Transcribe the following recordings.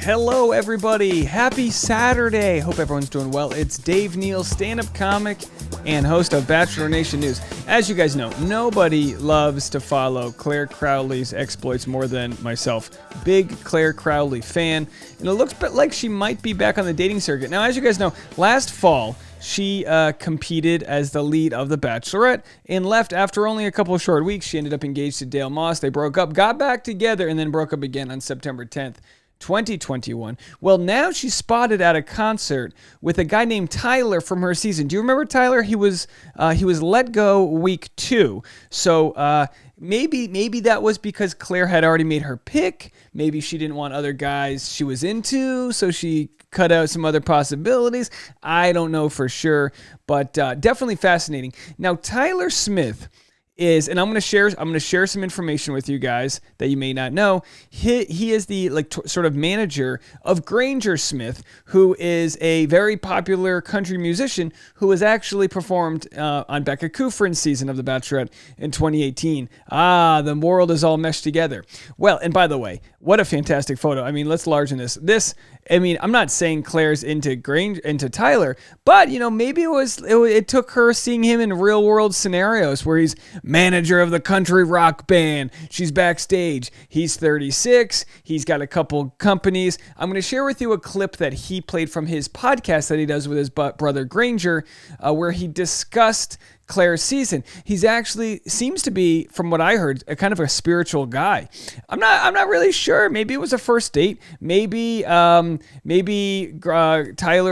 Hello, everybody. Happy Saturday. Hope everyone's doing well. It's Dave Neal, stand-up comic and host of Bachelor Nation News. As you guys know, nobody loves to follow Clare Crawley's exploits more than myself. Big Clare Crawley fan, and it looks like she might be back on the dating circuit. Now, as you guys know, last fall, she competed as the lead of The Bachelorette and left after only a couple of short weeks. She ended up engaged to Dale Moss. They broke up, got back together, and then broke up again on September 10th. 2021. Well, now she's spotted at a concert with a guy named Tyler from her season. Do you remember Tyler? He was let go week 2. So maybe that was because Clare had already made her pick. Maybe she didn't want other guys she was into, so she cut out some other possibilities. I don't know for sure, but definitely fascinating. Now, Tyler Smith is, and I'm going to share some information with you guys that you may not know. He is the sort of manager of Granger Smith, who is a very popular country musician who has actually performed on Becca Kufrin's season of The Bachelorette in 2018. The world is all meshed together. Well, and by the way, what a fantastic photo. I mean, let's largen this. I'm not saying Claire's into Tyler, but maybe it took her seeing him in real world scenarios where he's manager of the country rock band. She's backstage. He's 36. He's got a couple companies. I'm going to share with you a clip that he played from his podcast that he does with his brother Granger, where he discussed Clare's season. He's actually seems to be, from what I heard, a kind of a spiritual guy. I'm not really sure. Maybe it was a first date. Maybe Tyler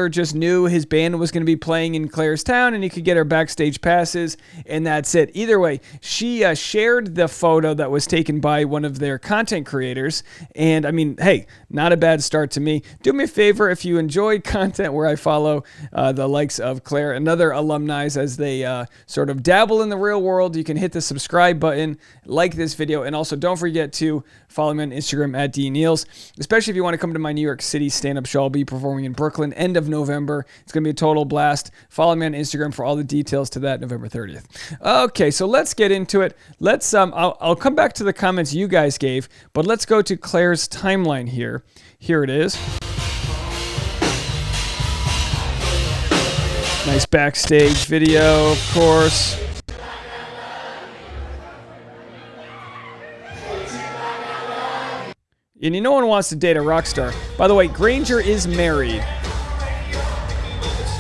just knew his band was going to be playing in Clare's town and he could get her backstage passes, and that's it. Either way, she shared the photo that was taken by one of their content creators, and I mean, hey, not a bad start to me. Do me a favor, if you enjoyed content where I follow the likes of Clare and other alumni as they sort of dabble in the real world, you can hit the subscribe button, like this video, and also don't forget to follow me on Instagram at DNeals, especially if you want to come to my New York City stand-up show. I'll be performing in Brooklyn end of November. It's going to be a total blast. Follow me on Instagram for all the details to that, November 30th. Okay, so let's get into it. I'll come back to the comments you guys gave, but let's go to Clare's timeline here. Here it is. Nice backstage video, of course. And no one wants to date a rock star. By the way, Granger is married.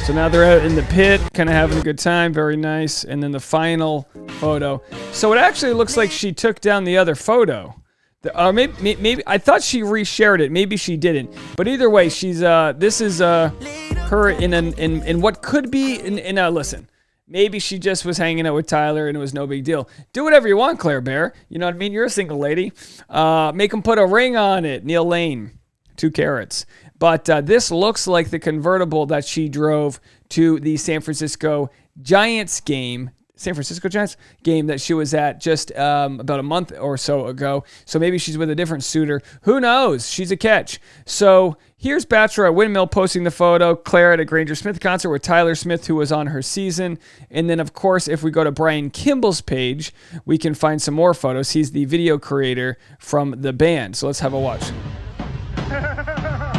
So now they're out in the pit, kind of having a good time. Very nice. And then the final photo. So it actually looks like she took down the other photo. Maybe I thought she reshared it. Maybe she didn't. But either way, she's this is her in what could be listen. Maybe she just was hanging out with Tyler and it was no big deal. Do whatever you want, Claire Bear. You know what I mean? You're a single lady. Make him put a ring on it. Neal Lane, 2 carats. But this looks like the convertible that she drove to the San Francisco Giants game that she was at just about a month or so ago. So maybe she's with a different suitor. Who knows? She's a catch. So here's Bachelorette Windmill posting the photo. Clare at a Granger Smith concert with Tyler Smith, who was on her season. And then, of course, if we go to Brian Kimball's page, we can find some more photos. He's the video creator from the band. So let's have a watch.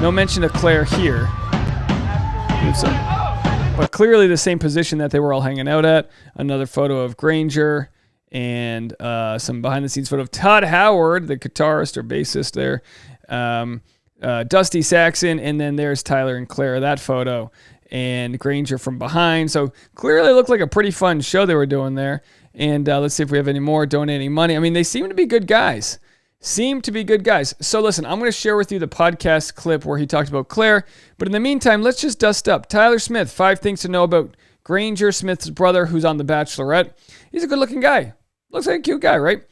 No mention of Clare here. But clearly the same position that they were all hanging out at. Another photo of Granger and some behind-the-scenes photo of Todd Howard, the guitarist or bassist there. Dusty Saxon, and then there's Tyler and Clare, that photo, and Granger from behind. So clearly it looked like a pretty fun show they were doing there. And let's see if we have any more donating money. I mean, they seem to be good guys. So listen, I'm going to share with you the podcast clip where he talked about Clare. But in the meantime, let's just dust up. Tyler Smith, 5 things to know about Granger Smith's brother, who's on The Bachelorette. He's a good-looking guy. Looks like a cute guy, right?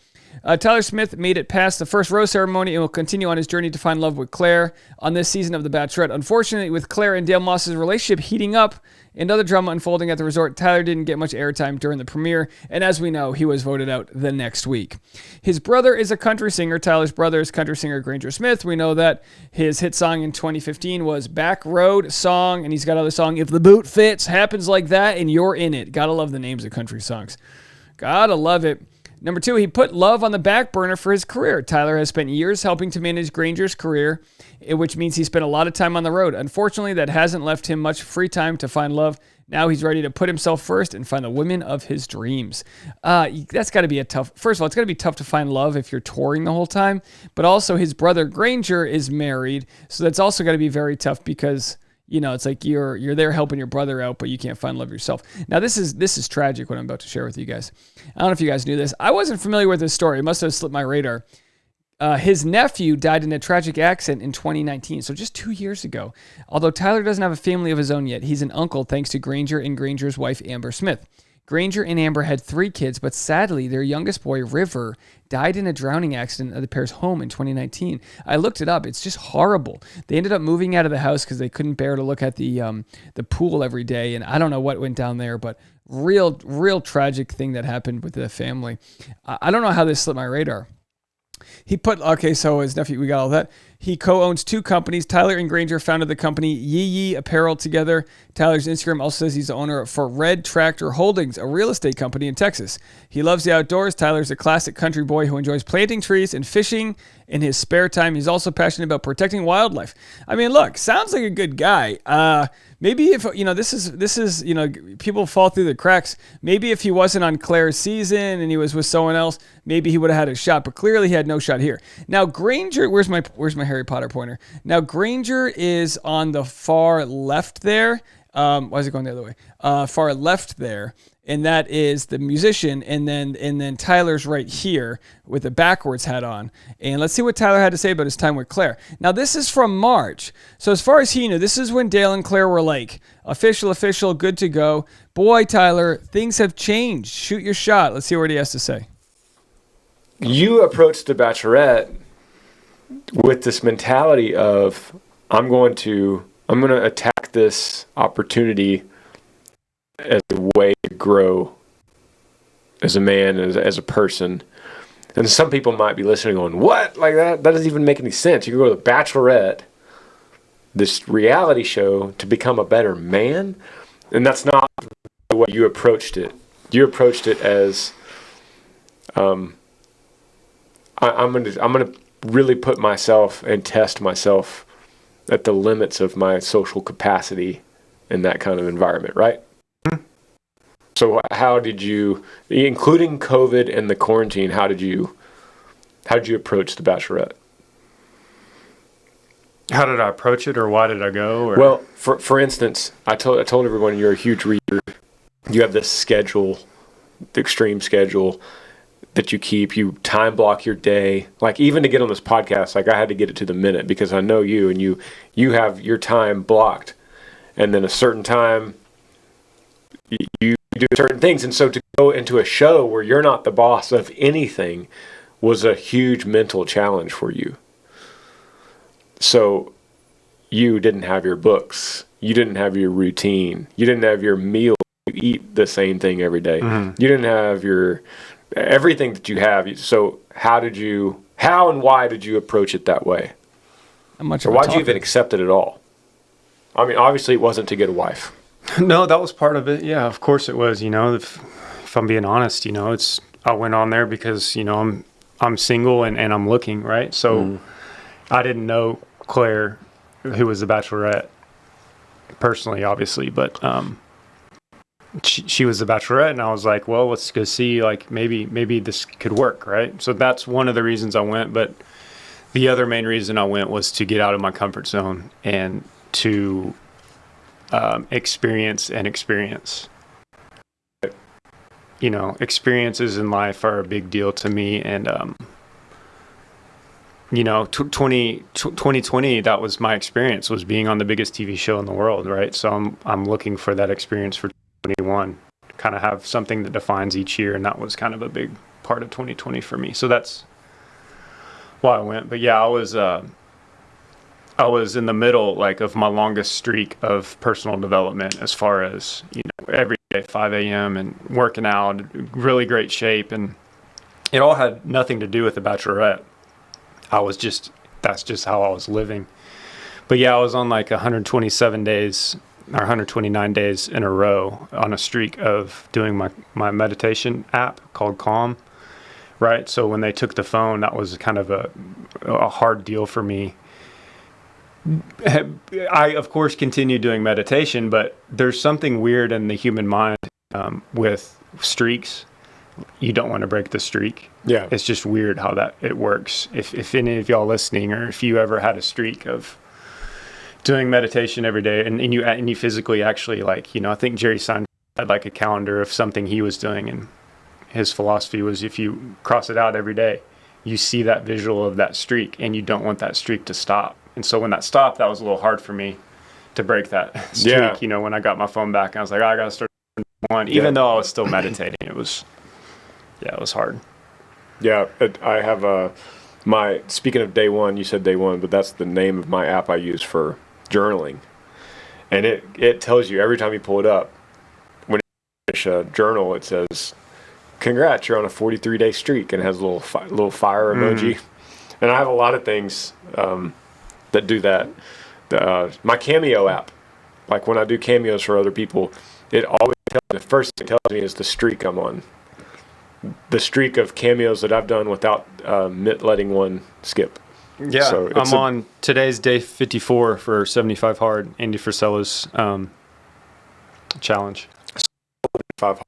Tyler Smith made it past the first rose ceremony and will continue on his journey to find love with Clare on this season of The Bachelorette. Unfortunately, with Clare and Dale Moss's relationship heating up and other drama unfolding at the resort, Tyler didn't get much airtime during the premiere, and as we know, he was voted out the next week. His brother is a country singer. Tyler's brother is country singer Granger Smith. We know that his hit song in 2015 was Back Road Song, and he's got other song, If the Boot Fits, Happens Like That, and You're in It. Gotta love the names of country songs. Gotta love it. Number 2, he put love on the back burner for his career. Tyler has spent years helping to manage Granger's career, which means he spent a lot of time on the road. Unfortunately, that hasn't left him much free time to find love. Now he's ready to put himself first and find the women of his dreams. That's got to be first of all, it's got to be tough to find love if you're touring the whole time. But also his brother Granger is married. So that's also got to be very tough because, it's like you're there helping your brother out, but you can't find love yourself. Now this is tragic what I'm about to share with you guys. I don't know if you guys knew this. I wasn't familiar with this story. It must have slipped my radar. His nephew died in a tragic accident in 2019, so just 2 years ago. Although Tyler doesn't have a family of his own yet, he's an uncle thanks to Granger and Granger's wife, Amber Smith. Granger and Amber had 3 kids, but sadly, their youngest boy, River, died in a drowning accident at the pair's home in 2019. I looked it up. It's just horrible. They ended up moving out of the house because they couldn't bear to look at the pool every day, and I don't know what went down there, but real tragic thing that happened with the family. I don't know how this slipped my radar. So his nephew, we got all that. He co-owns 2 companies. Tyler and Granger founded the company Yee Apparel together. Tyler's Instagram also says he's the owner for Red Tractor Holdings, a real estate company in Texas. He loves the outdoors. Tyler's a classic country boy who enjoys planting trees and fishing in his spare time. He's also passionate about protecting wildlife. I mean, look, sounds like a good guy. Maybe if, this is, people fall through the cracks. Maybe if he wasn't on Clare's season and he was with someone else, maybe he would have had a shot, but clearly he had no shot here. Now, Granger, where's my Harry Potter pointer? Now, Granger is on the far left there. Why is it going the other way? Far left there. And that is the musician, and then Tyler's right here with a backwards hat on. And let's see what Tyler had to say about his time with Clare. Now, this is from March. So as far as he knew, this is when Dale and Clare were like, official, good to go. Boy, Tyler, things have changed. Shoot your shot. Let's see what he has to say. You approached the Bachelorette with this mentality of, I'm going to attack this opportunity as a way to grow as a man, as a person. And some people might be listening going, what? Like that doesn't even make any sense. You can go to the Bachelorette, this reality show, to become a better man. And that's not the way you approached it. You approached it as, I'm gonna really put myself and test myself at the limits of my social capacity in that kind of environment, right? So how did you, including COVID and the quarantine, how did you approach the Bachelorette? How did I approach it, or why did I go? Or? Well, for instance, I told everyone you're a huge reader. You have this schedule, the extreme schedule that you keep. You time block your day. Like even to get on this podcast, like I had to get it to the minute because I know you, and you have your time blocked, and then a certain time you do certain things. And so to go into a show where you're not the boss of anything was a huge mental challenge for you. So you didn't have your books. You didn't have your routine. You didn't have your meal. You eat the same thing every day. Mm-hmm. You didn't have your everything that you have. So how and why did you approach it that way? Or why did you even accept it at all? I mean, obviously it wasn't to get a wife. No, that was part of it. Yeah, of course it was. If I'm being honest, I went on there because I'm single and I'm looking, right. So I didn't know Claire, who was the Bachelorette, personally, obviously, but she was the Bachelorette, and I was like, well, let's go see. Like maybe this could work, right. So that's one of the reasons I went. But the other main reason I went was to get out of my comfort zone and to experience. Experiences in life are a big deal to me. And, 2020, that was my experience, was being on the biggest TV show in the world, right? So I'm looking for that experience for 2021, kind of have something that defines each year. And that was kind of a big part of 2020 for me. So that's why I went. But yeah, I was in the middle, of my longest streak of personal development, as far as, every day, 5 a.m. and working out, really great shape. And it all had nothing to do with the Bachelorette. That's just how I was living. But yeah, I was on 127 days or 129 days in a row on a streak of doing my meditation app called Calm. right? So when they took the phone, that was kind of a hard deal for me. I, of course, continued doing meditation, but there's something weird in the human mind with streaks. You don't want to break the streak. Yeah. It's just weird how that it works. If any of y'all listening, or if you ever had a streak of doing meditation every day, and you physically actually, like, I think Jerry Seinfeld had like a calendar of something he was doing, and his philosophy was if you cross it out every day, you see that visual of that streak, and you don't want that streak to stop. And so when that stopped, that was a little hard for me to break that streak. Yeah. When I got my phone back, I was like, I got to start one, even though I was still meditating. It was hard. Yeah, I have speaking of day one, you said day one, but that's the name of my app I use for journaling. And it tells you every time you pull it up, when you finish a journal, it says, congrats, you're on a 43-day streak, and it has a little fire emoji. And I have a lot of things that do that. My Cameo app, like when I do cameos for other people, it always the first thing it tells me is the streak I'm on. The streak of cameos that I've done without letting one skip. Yeah, so I'm on today's day 54 for 75 hard, Andy Frisella's challenge. 75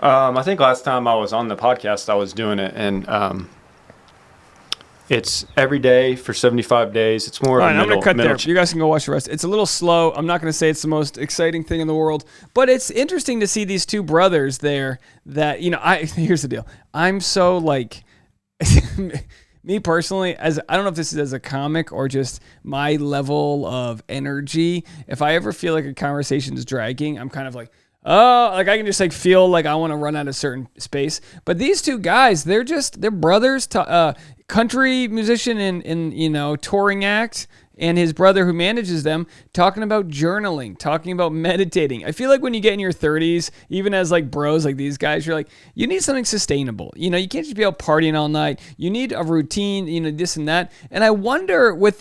hard. I think last time I was on the podcast, I was doing it, and it's every day for 75 days. It's more. All right, I'm going to cut there. You guys can go watch the rest. It's a little slow. I'm not going to say it's the most exciting thing in the world, but it's interesting to see these two brothers there that, here's the deal. I'm so like, me personally, I don't know if this is as a comic or just my level of energy. If I ever feel like a conversation is dragging, I'm kind of like, oh, like I can just like feel like I want to run out of certain space. But these two guys, they're brothers, country musician and touring act, and his brother who manages them, talking about journaling, talking about meditating. I feel like when you get in your 30s, even as like bros like these guys, you're like, you need something sustainable. You can't just be out partying all night. You need a routine, this and that. And I wonder with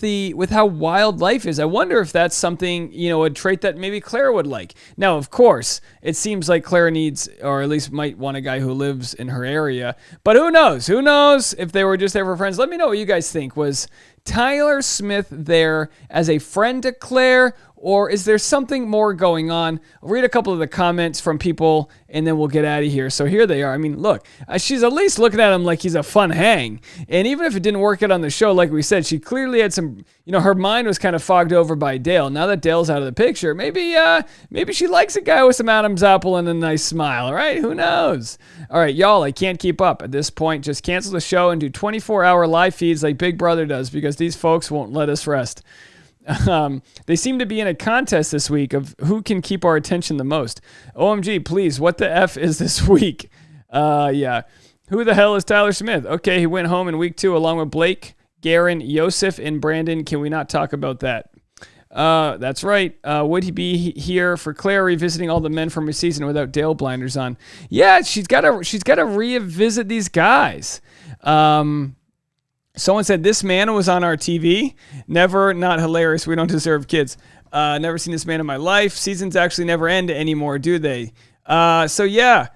how wild life is, I wonder if that's something, a trait that maybe Claire would like. Now, of course, it seems like Claire needs, or at least might want a guy who lives in her area. But who knows? Who knows if they were just there for friends? Let me know what you guys think. Was Tyler Smith there as a friend to Claire, or is there something more going on? I'll read a couple of the comments from people, and then we'll get out of here. So here they are. I mean, look, she's at least looking at him like he's a fun hang. And even if it didn't work out on the show, like we said, she clearly had some, her mind was kind of fogged over by Dale. Now that Dale's out of the picture, maybe she likes a guy with some Adam's apple and a nice smile, right? Who knows? All right, y'all, I can't keep up at this point. Just cancel the show and do 24-hour live feeds like Big Brother does, because these folks won't let us rest. They seem to be in a contest this week of who can keep our attention the most. OMG, please, what the F is this week? Yeah. Who the hell is Tyler Smith? Okay, he went home in week 2 along with Blake, Garen, Yosef, and Brandon. Can we not talk about that? That's right. Would he be here for Claire revisiting all the men from her season without Dale blinders on? Yeah, she's got to revisit these guys. Someone said, this man was on our TV. Never, not hilarious. We don't deserve kids. Never seen this man in my life. Seasons actually never end anymore, do they? So yeah.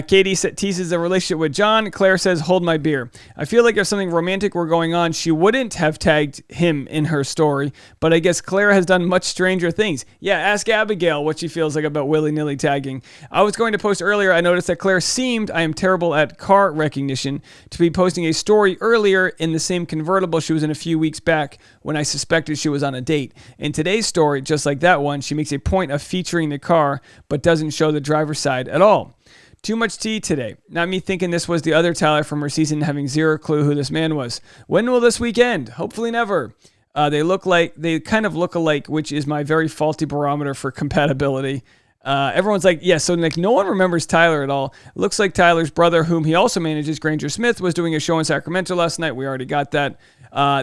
Katie teases the relationship with John. Claire says, hold my beer. I feel like if something romantic were going on, she wouldn't have tagged him in her story. But I guess Claire has done much stranger things. Yeah, ask Abigail what she feels like about willy-nilly tagging. I was going to post earlier. I noticed that Claire seemed, I am terrible at car recognition, to be posting a story earlier in the same convertible she was in a few weeks back when I suspected she was on a date. In today's story, just like that one, she makes a point of featuring the car, but doesn't show the driver's side at all. Too much tea today. Not me thinking this was the other Tyler from her season, having zero clue who this man was. When will this week end? Hopefully never. They kind of look alike, which is my very faulty barometer for compatibility. Everyone's like, yeah, so like no one remembers Tyler at all. Looks like Tyler's brother, whom he also manages, Granger Smith, was doing a show in Sacramento last night. We already got that.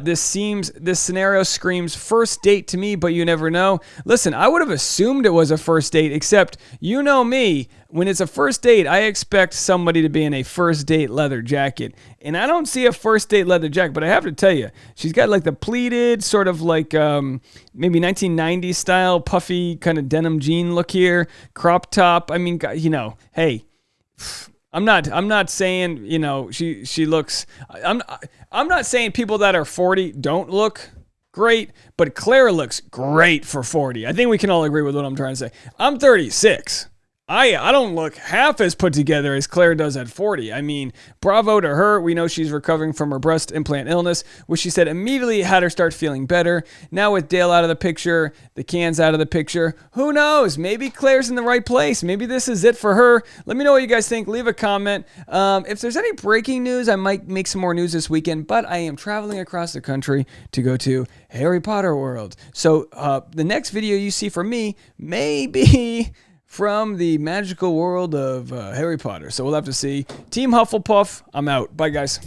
This scenario screams first date to me, but you never know. Listen, I would have assumed it was a first date, except you know me. When it's a first date, I expect somebody to be in a first date leather jacket. And I don't see a first date leather jacket, but I have to tell you, she's got like the pleated, sort of like maybe 1990s style, puffy kind of denim jean look here, crop top. I mean, hey, I'm not saying, you know, she looks. I'm not saying people that are 40 don't look great, but Clare looks great for 40. I think we can all agree with what I'm trying to say. I'm 36. I don't look half as put together as Clare does at 40. I mean, bravo to her. We know she's recovering from her breast implant illness, which she said immediately had her start feeling better. Now with Dale out of the picture, the cans out of the picture, who knows? Maybe Clare's in the right place. Maybe this is it for her. Let me know what you guys think. Leave a comment. If there's any breaking news, I might make some more news this weekend, but I am traveling across the country to go to Harry Potter World. So the next video you see from me may be from the magical world of Harry Potter. So we'll have to see. Team Hufflepuff, I'm out. Bye, guys.